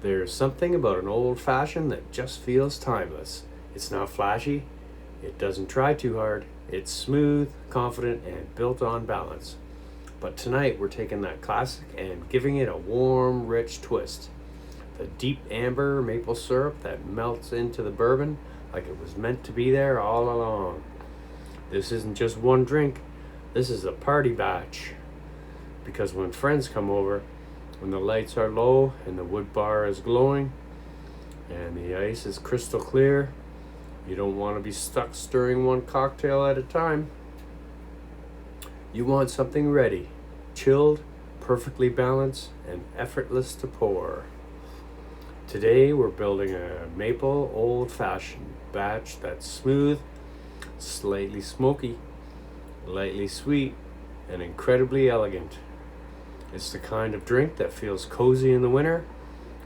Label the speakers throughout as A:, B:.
A: There's something about an old-fashioned that just feels timeless. It's not flashy, it doesn't try too hard, it's smooth, confident, and built on balance. But tonight we're taking that classic and giving it a warm, rich twist. The deep amber maple syrup that melts into the bourbon like it was meant to be there all along. This isn't just one drink, this is a party batch. Because when friends come over, when the lights are low and the wood bar is glowing and the ice is crystal clear, you don't want to be stuck stirring one cocktail at a time. You want something ready, chilled, perfectly balanced, and effortless to pour. Today we're building a maple old-fashioned batch that's smooth, slightly smoky, lightly sweet, and incredibly elegant. It's the kind of drink that feels cozy in the winter,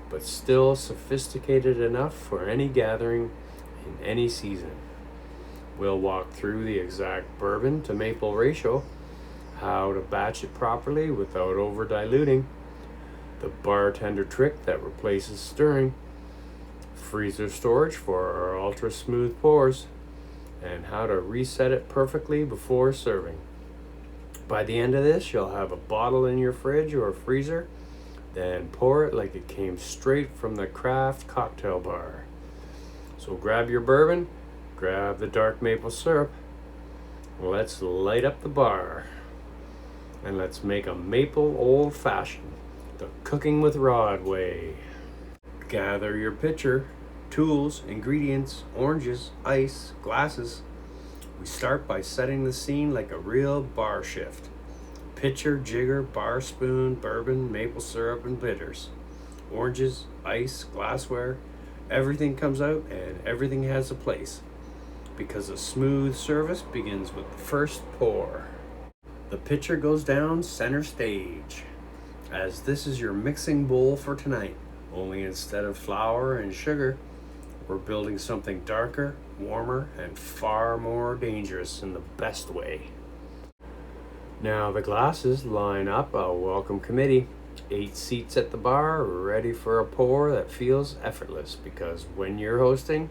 A: but still sophisticated enough for any gathering in any season. We'll walk through the exact bourbon to maple ratio, how to batch it properly without over diluting, the bartender trick that replaces stirring, freezer storage for our ultra smooth pours, and how to reset it perfectly before serving. By the end of this, you'll have a bottle in your fridge or freezer, then pour it like it came straight from the craft cocktail bar. So grab your bourbon, grab the dark maple syrup, let's light up the bar, and let's make a maple old-fashioned, the cooking with rod way. Gather your pitcher, tools, ingredients, oranges, ice, glasses. We start by setting the scene like a real bar shift. Pitcher, jigger, bar spoon, bourbon, maple syrup, and bitters. Oranges, ice, glassware, everything comes out and everything has a place. Because a smooth service begins with the first pour. The pitcher goes down center stage, as this is your mixing bowl for tonight. Only instead of flour and sugar, we're building something darker, warmer, and far more dangerous in the best way. Now the glasses line up a welcome committee. 8 seats at the bar, ready for a pour that feels effortless, because when you're hosting,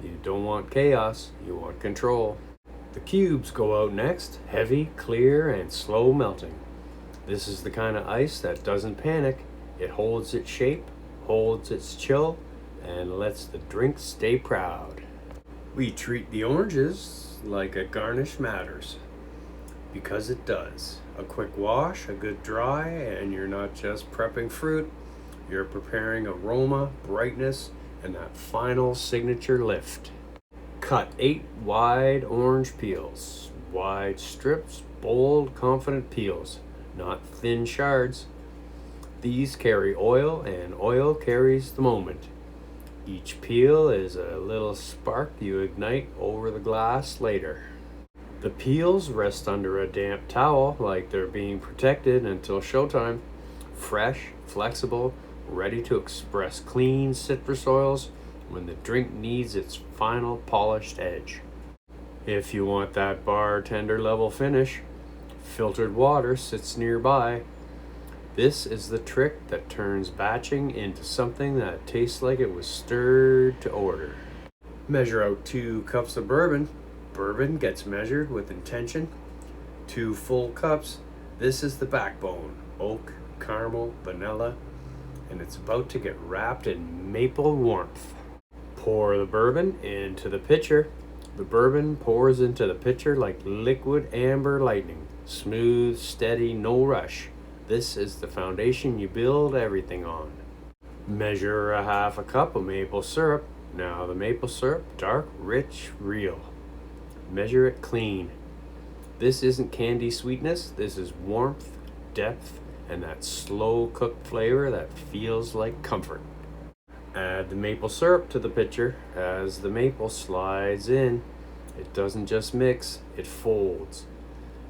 A: you don't want chaos, you want control. The cubes go out next, heavy, clear, and slow melting. This is the kind of ice that doesn't panic. It holds its shape, holds its chill, and lets the drink stay proud. We treat the oranges like a garnish matters, because it does. A quick wash, a good dry, and you're not just prepping fruit, you're preparing aroma, brightness, and that final signature lift. Cut 8 wide orange peels, wide strips, bold, confident peels, not thin shards. These carry oil, and oil carries the moment. Each peel is a little spark you ignite over the glass later. The peels rest under a damp towel like they're being protected until showtime. Fresh, flexible, ready to express clean citrus oils when the drink needs its final polished edge. If you want that bartender level finish, filtered water sits nearby. This is the trick that turns batching into something that tastes like it was stirred to order. Measure out 2 cups of bourbon. Bourbon gets measured with intention. 2 full cups. This is the backbone. Oak, caramel, vanilla, and it's about to get wrapped in maple warmth. Pour the bourbon into the pitcher. The bourbon pours into the pitcher like liquid amber lightning. Smooth, steady, no rush. This is the foundation you build everything on. Measure a half a cup of maple syrup. Now the maple syrup, dark, rich, real. Measure it clean. This isn't candy sweetness, this is warmth, depth, and that slow cooked flavor that feels like comfort. Add the maple syrup to the pitcher. As the maple slides in, it doesn't just mix, it folds.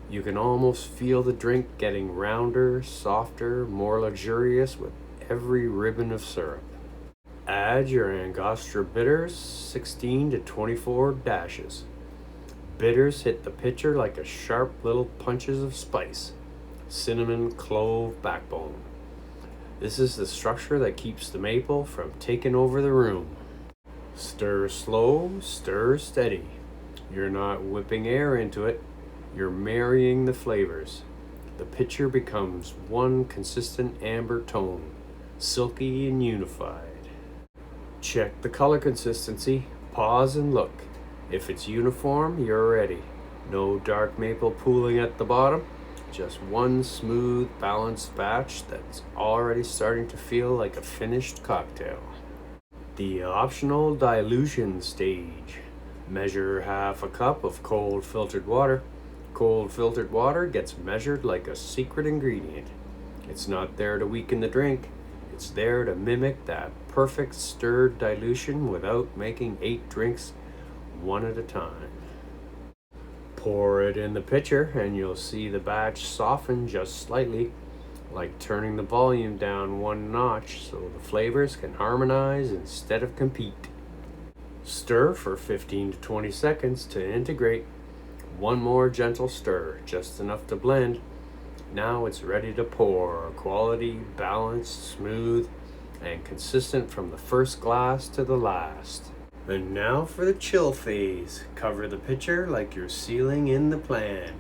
A: You can almost feel the drink getting rounder, softer, more luxurious with every ribbon of syrup. Add your Angostura bitters, 16 to 24 dashes. Bitters hit the pitcher like a sharp little punches of spice. Cinnamon, clove, backbone. This is the structure that keeps the maple from taking over the room. Stir slow, stir steady. You're not whipping air into it, you're marrying the flavors. The pitcher becomes one consistent amber tone, silky and unified. Check the color consistency, pause and look. If it's uniform, you're ready. No dark maple pooling at the bottom, just one smooth, balanced batch that's already starting to feel like a finished cocktail. The optional dilution stage. Measure half a cup of cold filtered water. Cold filtered water gets measured like a secret ingredient. It's not there to weaken the drink. It's there to mimic that perfect stirred dilution without making 8 drinks one at a time. Pour it in the pitcher and you'll see the batch soften just slightly, like turning the volume down one notch so the flavors can harmonize instead of compete. Stir for 15 to 20 seconds to integrate. One more gentle stir, just enough to blend. Now it's ready to pour. Quality, balanced, smooth, and consistent from the first glass to the last. And now for the chill phase. Cover the pitcher like you're sealing in the plan.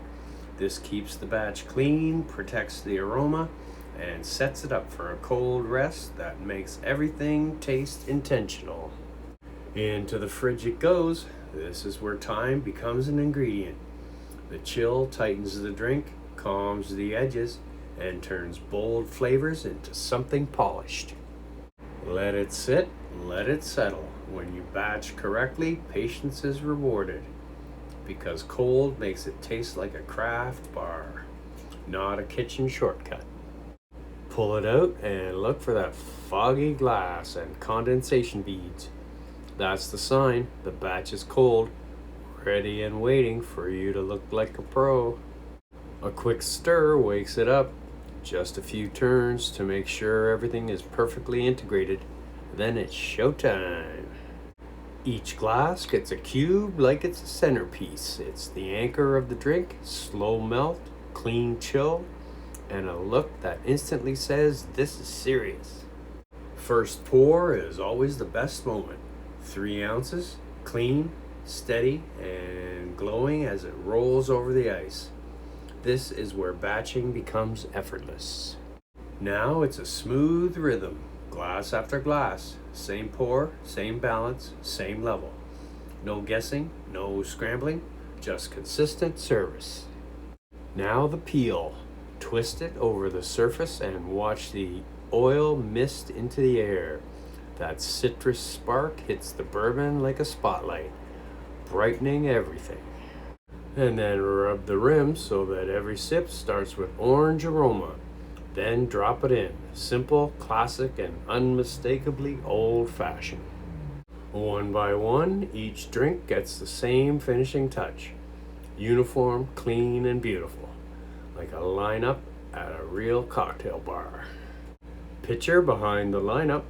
A: This keeps the batch clean, protects the aroma, and sets it up for a cold rest that makes everything taste intentional. Into the fridge it goes. This is where time becomes an ingredient. The chill tightens the drink, calms the edges, and turns bold flavors into something polished. Let it sit, let it settle. When you batch correctly, patience is rewarded, because cold makes it taste like a craft bar, not a kitchen shortcut. Pull it out and look for that foggy glass and condensation beads. That's the sign the batch is cold, ready and waiting for you to look like a pro. A quick stir wakes it up. Just a few turns to make sure everything is perfectly integrated. Then it's showtime. Each glass gets a cube like it's a centerpiece. It's the anchor of the drink, slow melt, clean chill, and a look that instantly says this is serious. First pour is always the best moment. 3 ounces, clean, steady, and glowing as it rolls over the ice. This is where batching becomes effortless. Now it's a smooth rhythm, glass after glass, same pour, same balance, same level. No guessing, no scrambling, just consistent service. Now the peel. Twist it over the surface and watch the oil mist into the air. That citrus spark hits the bourbon like a spotlight, brightening everything. And then rub the rim so that every sip starts with orange aroma. Then drop it in. Simple, classic, and unmistakably old-fashioned. One by one, each drink gets the same finishing touch. Uniform, clean, and beautiful. Like a lineup at a real cocktail bar. Pitcher behind the lineup.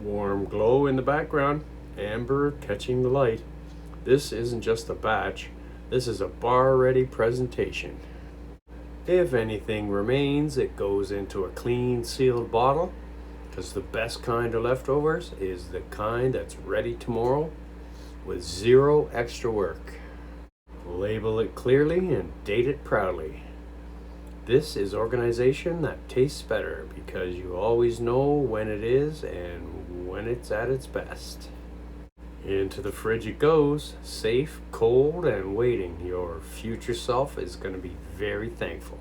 A: Warm glow in the background. Amber catching the light. This isn't just a batch. This is a bar-ready presentation. If anything remains, it goes into a clean sealed bottle, because the best kind of leftovers is the kind that's ready tomorrow with 0 extra work. Label it clearly and date it proudly. This is organization that tastes better because you always know when it is and when it's at its best. Into the fridge it goes, safe, cold, and waiting. Your future self is going to be very thankful.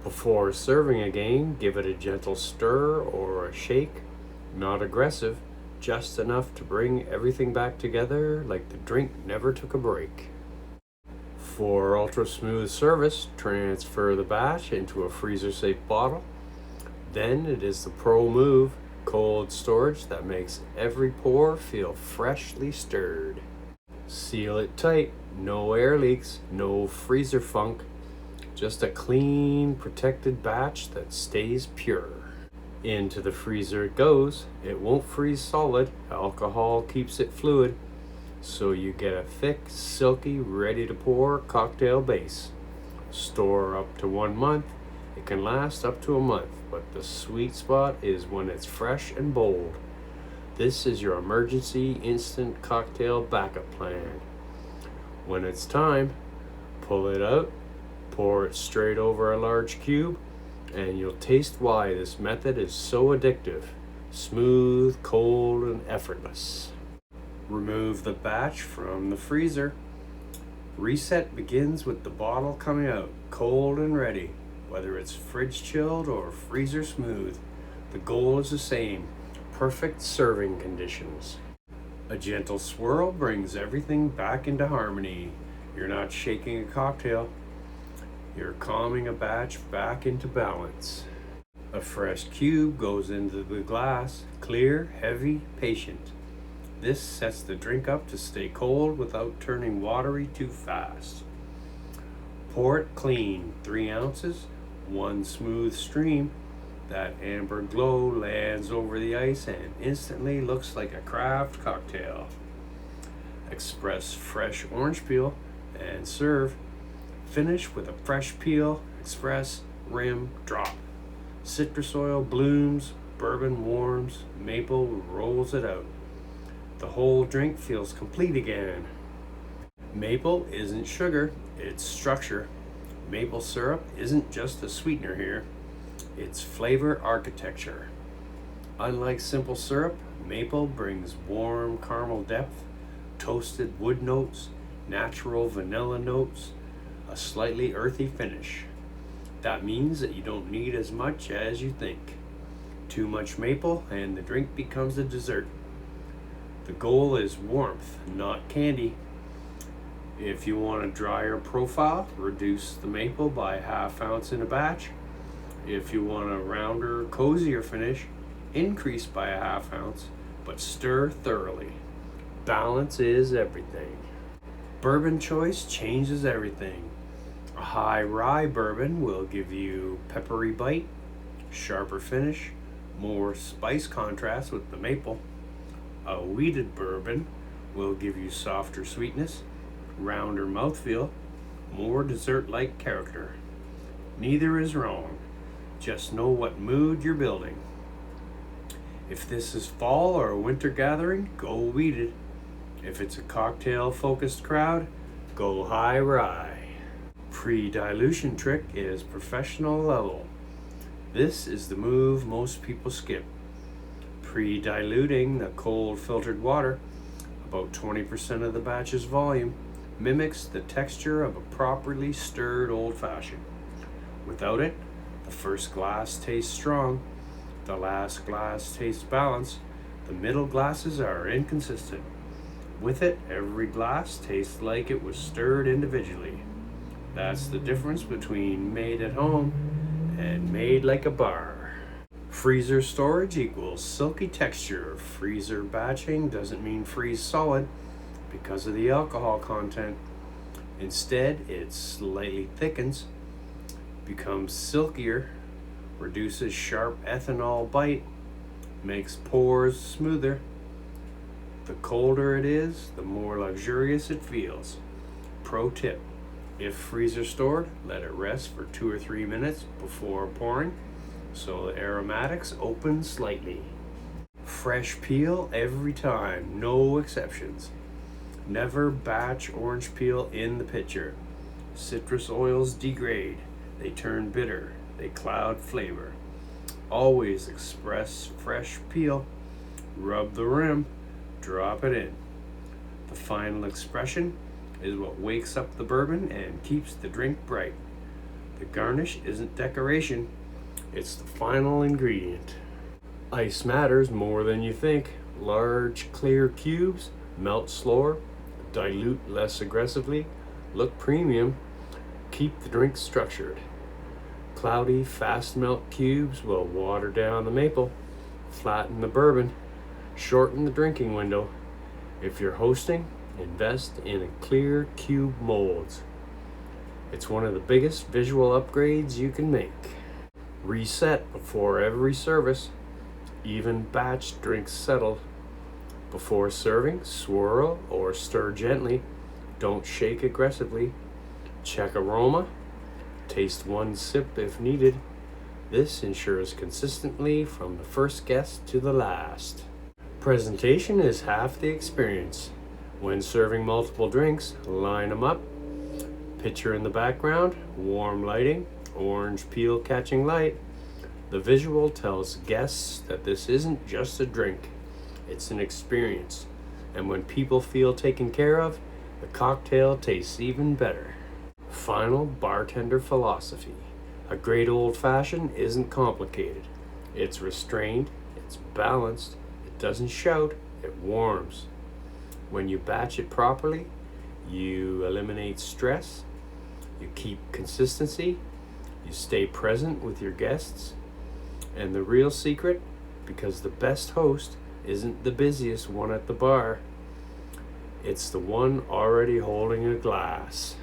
A: Before serving again, give it a gentle stir or a shake. Not aggressive, just enough to bring everything back together like the drink never took a break. For ultra smooth service, transfer the batch into a freezer safe bottle. Then it is the pro move. Cold storage that makes every pour feel freshly stirred. Seal it tight, no air leaks, no freezer funk, just a clean, protected batch that stays pure. Into the freezer it goes. It won't freeze solid, alcohol keeps it fluid, so you get a thick, silky, ready to pour cocktail base. Store up to 1 month. It can last up to a month. but the sweet spot is when it's fresh and bold. This is your emergency instant cocktail backup plan. When it's time, pull it out, pour it straight over a large cube, and you'll taste why this method is so addictive. Smooth, cold, and effortless. Remove the batch from the freezer. Reset begins with the bottle coming out, cold and ready. Whether it's fridge chilled or freezer smooth, the goal is the same, perfect serving conditions. A gentle swirl brings everything back into harmony. You're not shaking a cocktail, you're calming a batch back into balance. A fresh cube goes into the glass, clear, heavy, patient. This sets the drink up to stay cold without turning watery too fast. Pour it clean, 3 ounces, one smooth stream. That amber glow lands over the ice and instantly looks like a craft cocktail. Express fresh orange peel and serve. Finish with a fresh peel, express, rim, drop. Citrus oil blooms, bourbon warms, maple rolls it out. The whole drink feels complete again. Maple isn't sugar, it's structure. Maple syrup isn't just a sweetener here, it's flavor architecture. Unlike simple syrup, maple brings warm caramel depth, toasted wood notes, natural vanilla notes, a slightly earthy finish. That means that you don't need as much as you think. Too much maple and the drink becomes a dessert. The goal is warmth, not candy. If you want a drier profile, reduce the maple by ½ ounce in a batch. If you want a rounder, cozier finish, increase by ½ ounce, but stir thoroughly. Balance is everything. Bourbon choice changes everything. A high rye bourbon will give you peppery bite, sharper finish, more spice contrast with the maple. A wheated bourbon will give you softer sweetness, rounder mouthfeel, more dessert-like character. Neither is wrong. Just know what mood you're building. If this is fall or a winter gathering, go wheated. If it's a cocktail-focused crowd, go high rye. Pre-dilution trick is professional level. This is the move most people skip. Pre-diluting the cold filtered water, about 20% of the batch's volume, mimics the texture of a properly stirred old-fashioned. Without it, the first glass tastes strong, the last glass tastes balanced, the middle glasses are inconsistent. With it, every glass tastes like it was stirred individually. That's the difference between made at home and made like a bar. Freezer storage equals silky texture. Freezer batching doesn't mean freeze solid because of the alcohol content. Instead, it slightly thickens, becomes silkier, reduces sharp ethanol bite, makes pours smoother. The colder it is, the more luxurious it feels. Pro tip: if freezer stored, let it rest for 2 or 3 minutes before pouring so the aromatics open slightly. Fresh peel every time, no exceptions. Never batch orange peel in the pitcher. Citrus oils degrade, they turn bitter, they cloud flavor. Always express fresh peel. Rub the rim, drop it in. The final expression is what wakes up the bourbon and keeps the drink bright. The garnish isn't decoration, it's the final ingredient. Ice matters more than you think. Large, clear cubes melt slower, dilute less aggressively, look premium, keep the drink structured. Cloudy, fast melt cubes will water down the maple, flatten the bourbon, shorten the drinking window. If you're hosting, invest in a clear cube molds. It's one of the biggest visual upgrades you can make. Reset before every service. Even batch drinks settled. Before serving, swirl or stir gently. Don't shake aggressively. Check aroma. Taste one sip if needed. This ensures consistently from the first guest to the last. Presentation is half the experience. When serving multiple drinks, line them up. Picture in the background, warm lighting, orange peel catching light. The visual tells guests that this isn't just a drink, it's an experience. And when people feel taken care of, the cocktail tastes even better. Final bartender philosophy. A great old-fashioned isn't complicated. It's restrained, it's balanced, it doesn't shout, it warms. When you batch it properly, you eliminate stress, you keep consistency, you stay present with your guests, and the real secret, because the best host isn't the busiest one at the bar, it's the one already holding a glass.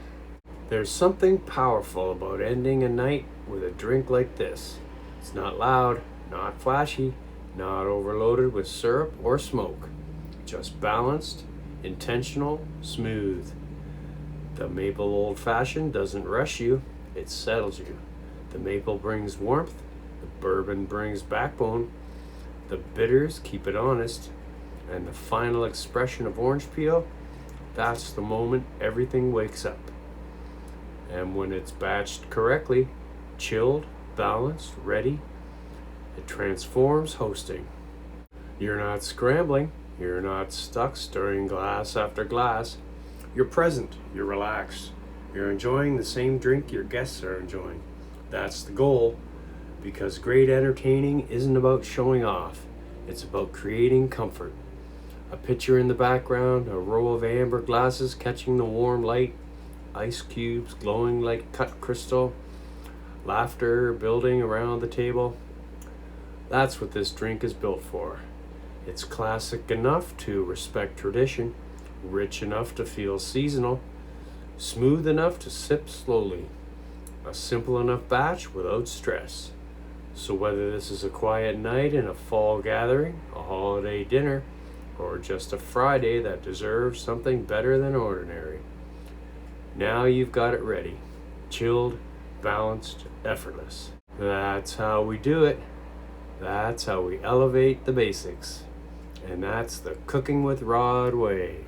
A: There's something powerful about ending a night with a drink like this. It's not loud, not flashy, not overloaded with syrup or smoke. Just balanced, intentional, smooth. The maple old-fashioned doesn't rush you, it settles you. The maple brings warmth, the bourbon brings backbone, the bitters keep it honest, and the final expression of orange peel, that's the moment everything wakes up. And when it's batched correctly, chilled, balanced, ready, it transforms hosting. You're not scrambling, you're not stuck stirring glass after glass. You're present, you're relaxed, you're enjoying the same drink your guests are enjoying. That's the goal, because great entertaining isn't about showing off, it's about creating comfort. A picture in the background, a row of amber glasses catching the warm light, ice cubes glowing like cut crystal, laughter building around the table. That's what this drink is built for. It's classic enough to respect tradition, rich enough to feel seasonal, smooth enough to sip slowly, a simple enough batch without stress. So whether this is a quiet night in a fall gathering, a holiday dinner, or just a Friday that deserves something better than ordinary, now you've got it ready. Chilled, balanced, effortless. That's how we do it. That's how we elevate the basics. And that's the Cooking with Rod way.